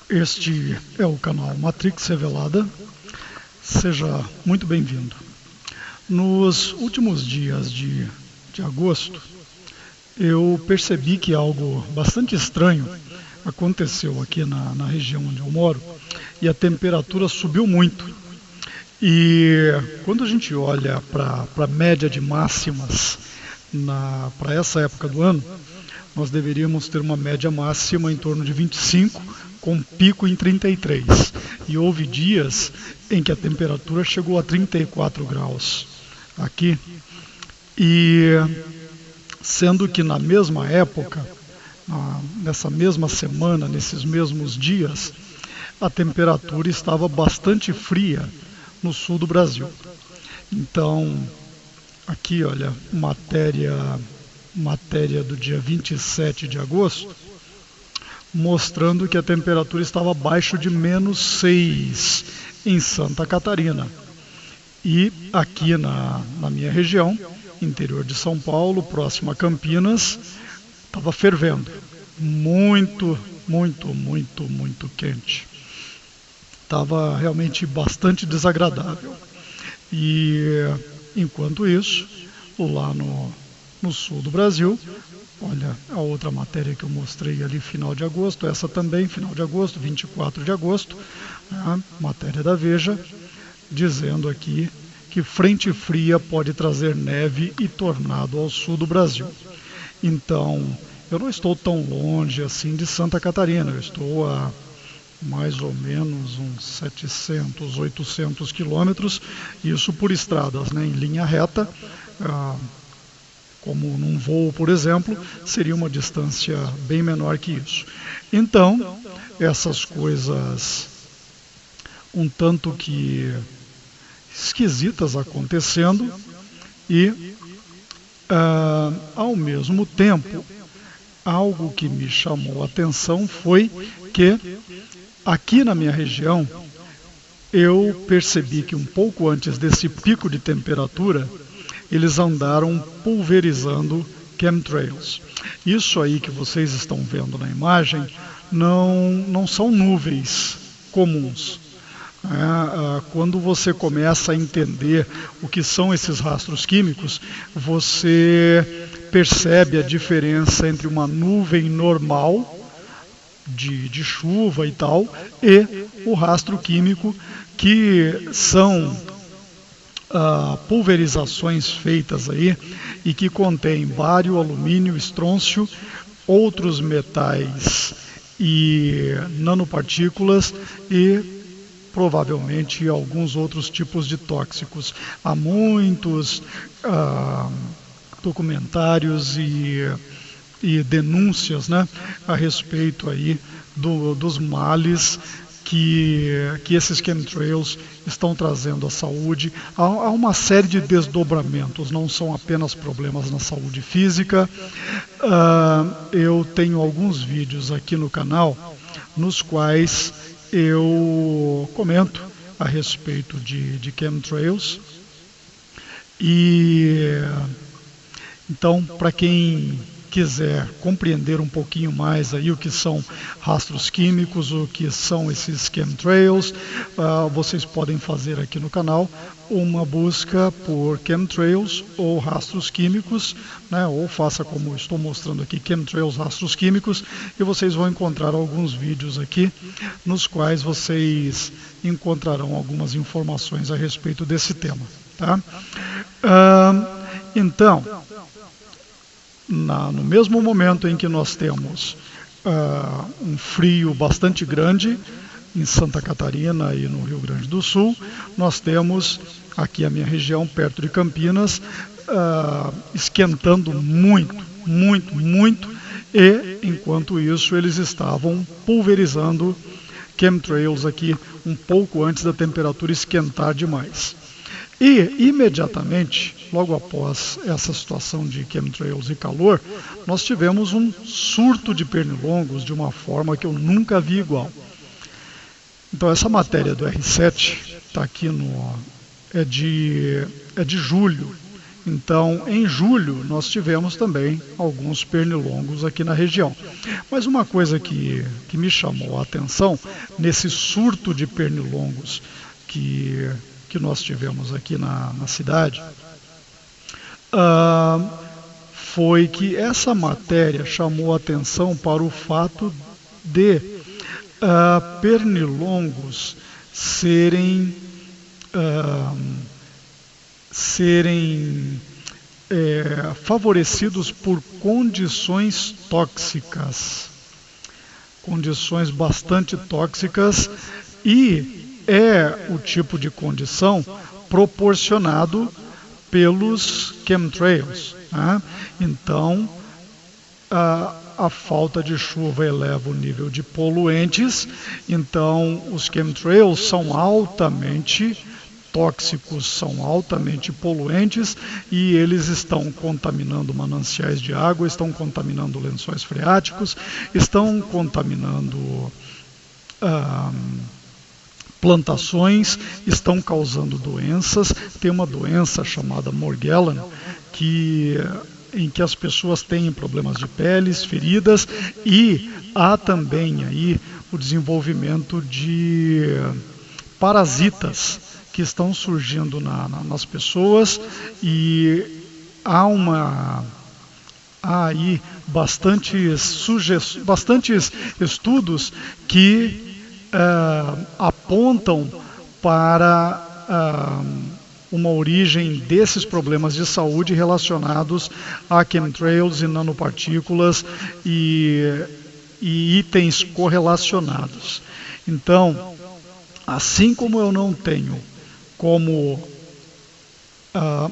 Este é o canal Matrix Revelada. Seja muito bem-vindo. Nos últimos dias de agosto, eu percebi que algo bastante estranho aconteceu aqui na região onde eu moro e a temperatura subiu muito. E quando a gente olha para a média de máximas para essa época do ano, nós deveríamos ter uma média máxima em torno de 25, com pico em 33. E houve dias em que a temperatura chegou a 34 graus aqui. E sendo que na mesma época, nessa mesma semana, nesses mesmos dias, a temperatura estava bastante fria no sul do Brasil. Então, aqui, olha, matéria do dia 27 de agosto, mostrando que a temperatura estava abaixo de -6 em Santa Catarina. E aqui na minha região, interior de São Paulo, próximo a Campinas, estava fervendo. Muito quente. Estava realmente bastante desagradável. E enquanto isso, lá no sul do Brasil, olha a outra matéria que eu mostrei ali, final de agosto, essa também, final de agosto, 24 de agosto, matéria da Veja, dizendo aqui que frente fria pode trazer neve e tornado ao sul do Brasil. Então, eu não estou tão longe assim de Santa Catarina, eu estou a mais ou menos uns 700, 800 quilômetros, isso por estradas, em linha reta, como num voo, por exemplo, seria uma distância bem menor que isso. Então, essas coisas um tanto que esquisitas acontecendo e, ao mesmo tempo, algo que me chamou a atenção foi que aqui na minha região eu percebi que um pouco antes desse pico de temperatura eles andaram pulverizando chemtrails. Isso aí que vocês estão vendo na imagem não são nuvens comuns. Quando você começa a entender o que são esses rastros químicos, você percebe a diferença entre uma nuvem normal de chuva e tal e o rastro químico, que são pulverizações feitas aí e que contém bário, alumínio, estrôncio, outros metais e nanopartículas e provavelmente alguns outros tipos de tóxicos. Há muitos documentários e denúncias, a respeito aí dos males que esses chemtrails estão trazendo à saúde. Há uma série de desdobramentos, não são apenas problemas na saúde física. Eu tenho alguns vídeos aqui no canal nos quais eu comento a respeito de chemtrails. E então, para quem quiser compreender um pouquinho mais aí o que são rastros químicos, o que são esses chemtrails, vocês podem fazer aqui no canal uma busca por chemtrails ou rastros químicos, ou faça como estou mostrando aqui, chemtrails, rastros químicos, e vocês vão encontrar alguns vídeos aqui nos quais vocês encontrarão algumas informações a respeito desse tema, tá? Então, no mesmo momento em que nós temos um frio bastante grande em Santa Catarina e no Rio Grande do Sul, nós temos aqui a minha região, perto de Campinas, esquentando muito, e enquanto isso eles estavam pulverizando chemtrails aqui um pouco antes da temperatura esquentar demais. E, imediatamente, logo após essa situação de chemtrails e calor, nós tivemos um surto de pernilongos de uma forma que eu nunca vi igual. Então, essa matéria do R7 está aqui é de julho. Então, em julho, nós tivemos também alguns pernilongos aqui na região. Mas uma coisa que me chamou a atenção nesse surto de pernilongos que nós tivemos aqui na cidade, foi que essa matéria chamou a atenção para o fato de pernilongos serem favorecidos por condições tóxicas, condições bastante tóxicas, e é o tipo de condição proporcionado pelos chemtrails, né? Então, a falta de chuva eleva o nível de poluentes, então os chemtrails são altamente tóxicos, são altamente poluentes, e eles estão contaminando mananciais de água, estão contaminando lençóis freáticos, estão contaminando plantações, estão causando doenças. Tem uma doença chamada Morgellon, em que as pessoas têm problemas de peles, feridas, e há também aí o desenvolvimento de parasitas que estão surgindo nas pessoas, e há aí bastantes estudos que apontam para uma origem desses problemas de saúde relacionados a chemtrails e nanopartículas e itens correlacionados. Então, assim como eu não tenho como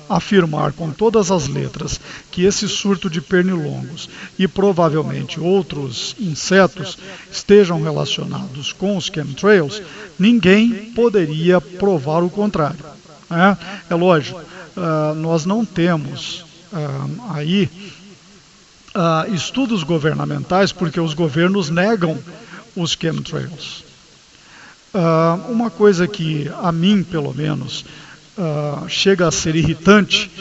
afirmar com todas as letras que esse surto de pernilongos e provavelmente outros insetos estejam relacionados com os chemtrails, ninguém poderia provar o contrário, né? É lógico, nós não temos aí estudos governamentais, porque os governos negam os chemtrails. Uma coisa que a mim, pelo menos, chega a ser irritante,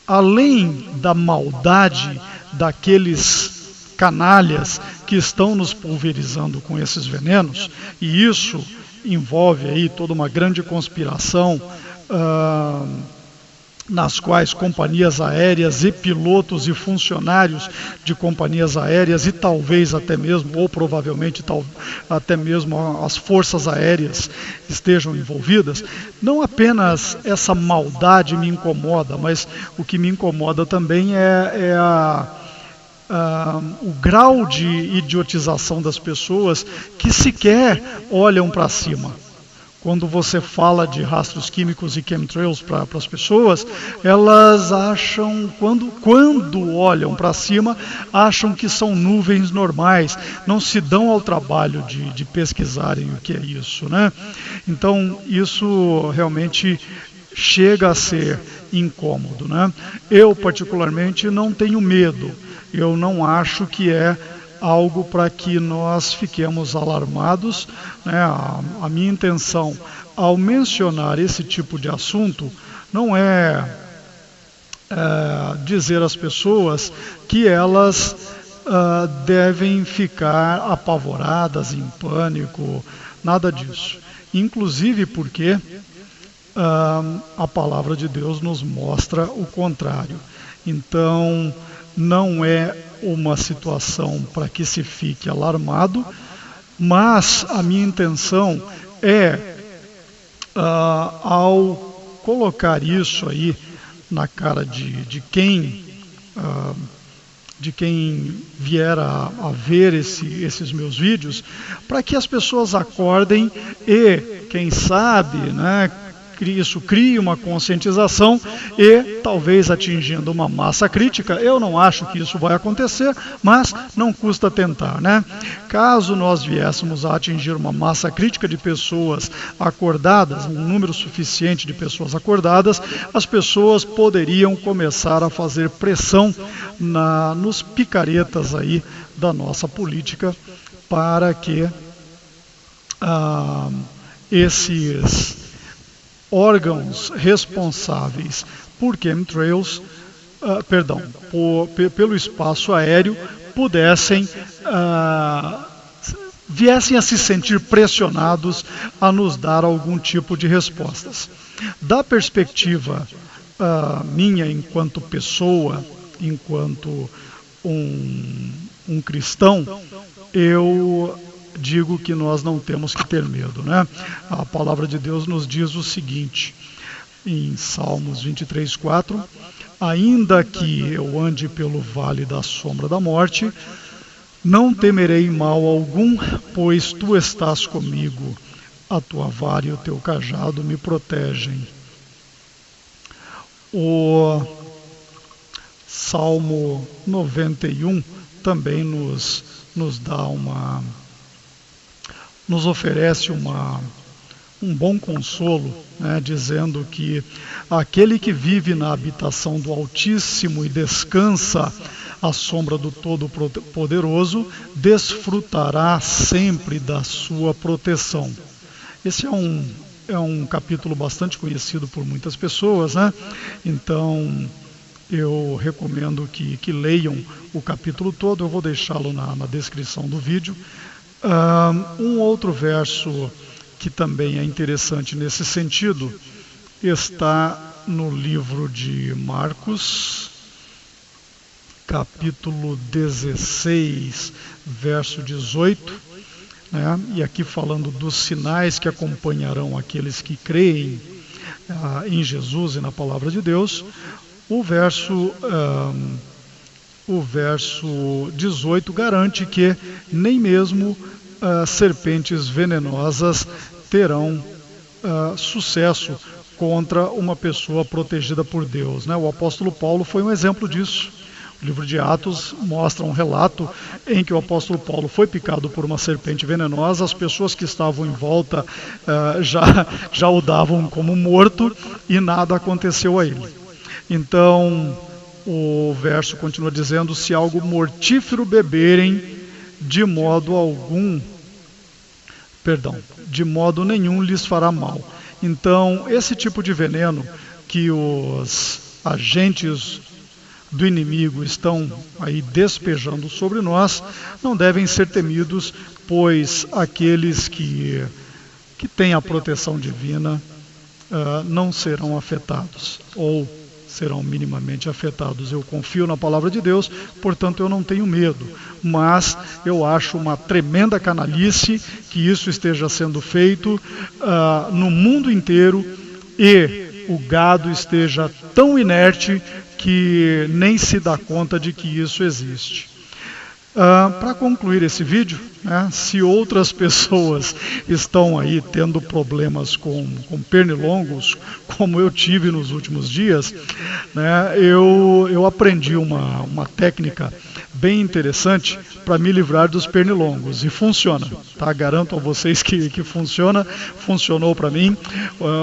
além da maldade daqueles canalhas que estão nos pulverizando com esses venenos, e isso envolve aí toda uma grande conspiração, nas quais companhias aéreas e pilotos e funcionários de companhias aéreas, e talvez até mesmo, ou provavelmente até mesmo as forças aéreas estejam envolvidas. Não apenas essa maldade me incomoda, mas o que me incomoda também é o grau de idiotização das pessoas que sequer olham para cima. Quando você fala de rastros químicos e chemtrails para as pessoas, elas acham, quando olham para cima, acham que são nuvens normais, não se dão ao trabalho de pesquisarem o que é isso, né? Então, isso realmente chega a ser incômodo, né? Eu, particularmente, não tenho medo. Eu não acho que é algo para que nós fiquemos alarmados, né? A minha intenção ao mencionar esse tipo de assunto não é dizer às pessoas que elas devem ficar apavoradas, em pânico, nada disso. Inclusive porque a palavra de Deus nos mostra o contrário. Então, não é uma situação para que se fique alarmado, mas a minha intenção é, ao colocar isso aí na cara de quem vier a ver esses meus vídeos, para que as pessoas acordem e, quem sabe, né, isso cria uma conscientização e talvez atingindo uma massa crítica. Eu não acho que isso vai acontecer, mas não custa tentar, né? Caso nós viéssemos a atingir uma massa crítica de pessoas acordadas, um número suficiente de pessoas acordadas, as pessoas poderiam começar a fazer pressão nos picaretas aí da nossa política para que esses órgãos responsáveis por chemtrails, pelo espaço aéreo, viessem a se sentir pressionados a nos dar algum tipo de respostas. Da perspectiva minha enquanto pessoa, enquanto um cristão, eu digo que nós não temos que ter medo, né? A palavra de Deus nos diz o seguinte, em Salmos 23:4, ainda que eu ande pelo vale da sombra da morte, não temerei mal algum, pois tu estás comigo, a tua vara e o teu cajado me protegem. O Salmo 91 também nos oferece um bom consolo, né, dizendo que aquele que vive na habitação do Altíssimo e descansa à sombra do Todo-Poderoso desfrutará sempre da sua proteção. Esse é um capítulo bastante conhecido por muitas pessoas, né? Então eu recomendo que leiam o capítulo todo, eu vou deixá-lo na descrição do vídeo. Um outro verso que também é interessante nesse sentido está no livro de Marcos, capítulo 16, verso 18, né? E aqui falando dos sinais que acompanharão aqueles que creem em Jesus e na palavra de Deus. O verso 18 garante que nem mesmo serpentes venenosas terão sucesso contra uma pessoa protegida por Deus, né? O apóstolo Paulo foi um exemplo disso. O livro de Atos mostra um relato em que o apóstolo Paulo foi picado por uma serpente venenosa, as pessoas que estavam em volta já o davam como morto e nada aconteceu a ele. Então, o verso continua dizendo, se algo mortífero beberem, de modo nenhum lhes fará mal. Então, esse tipo de veneno que os agentes do inimigo estão aí despejando sobre nós não devem ser temidos, pois aqueles que têm a proteção divina não serão afetados, ou serão minimamente afetados. Eu confio na palavra de Deus, portanto eu não tenho medo, mas eu acho uma tremenda canalice que isso esteja sendo feito no mundo inteiro e o gado esteja tão inerte que nem se dá conta de que isso existe. Para concluir esse vídeo, né, se outras pessoas estão aí tendo problemas com pernilongos, como eu tive nos últimos dias, né, eu aprendi uma técnica bem interessante para me livrar dos pernilongos, e funciona, tá? Garanto a vocês que funciona, funcionou para mim.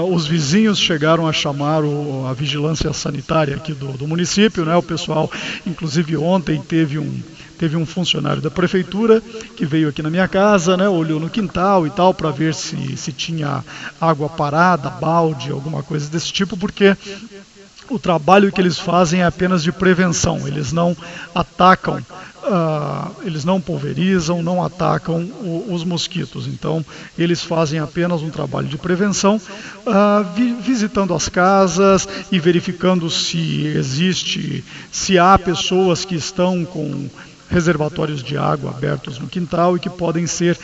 Os vizinhos chegaram a chamar a vigilância sanitária aqui do município, né? O pessoal, inclusive ontem, teve um funcionário da prefeitura que veio aqui na minha casa, né, olhou no quintal e tal, para ver se tinha água parada, balde, alguma coisa desse tipo, porque o trabalho que eles fazem é apenas de prevenção, eles não atacam, eles não pulverizam, não atacam os mosquitos. Então eles fazem apenas um trabalho de prevenção, visitando as casas e verificando se há pessoas que estão com reservatórios de água abertos no quintal e que podem ser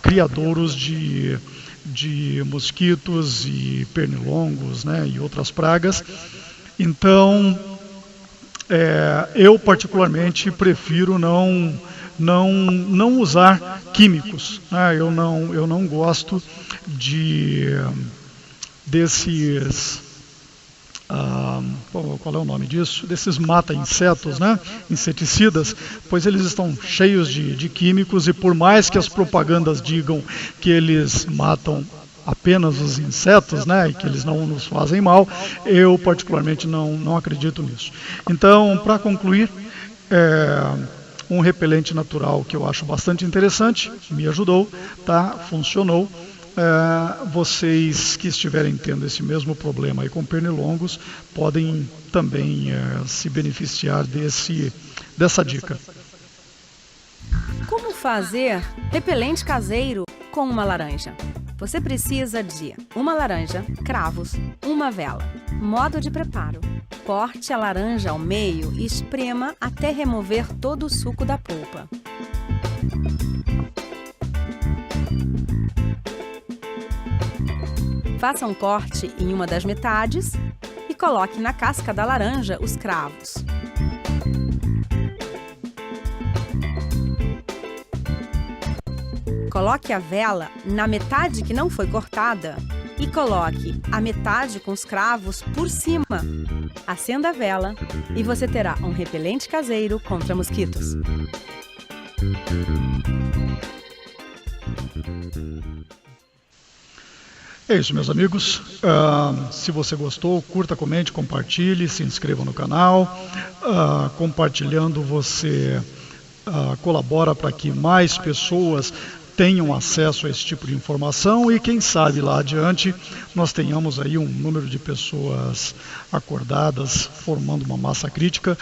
criadouros de mosquitos e pernilongos, né, e outras pragas. Então, eu particularmente prefiro não usar químicos, né? Eu não gosto desses qual é o nome disso? Desses mata-insetos, né? Inseticidas, pois eles estão cheios de químicos, e por mais que as propagandas digam que eles matam apenas os insetos, né, e que eles não nos fazem mal, eu particularmente não acredito nisso. Então, para concluir, um repelente natural que eu acho bastante interessante, me ajudou, tá? Funcionou, vocês que estiverem tendo esse mesmo problema aí com pernilongos podem também se beneficiar dessa dica. Como fazer repelente caseiro com uma laranja? Você precisa de uma laranja, cravos, uma vela. Modo de preparo: corte a laranja ao meio e esprema até remover todo o suco da polpa. Faça um corte em uma das metades e coloque na casca da laranja os cravos. Coloque a vela na metade que não foi cortada e coloque a metade com os cravos por cima. Acenda a vela e você terá um repelente caseiro contra mosquitos. É isso, meus amigos. Se você gostou, curta, comente, compartilhe, se inscreva no canal. Compartilhando, você colabora para que mais pessoas tenham acesso a esse tipo de informação e quem sabe lá adiante nós tenhamos aí um número de pessoas acordadas, formando uma massa crítica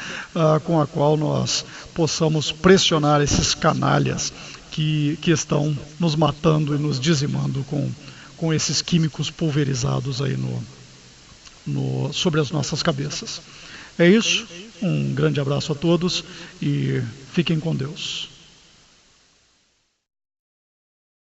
com a qual nós possamos pressionar esses canalhas que estão nos matando e nos dizimando com esses químicos pulverizados aí sobre as nossas cabeças. É isso, um grande abraço a todos e fiquem com Deus.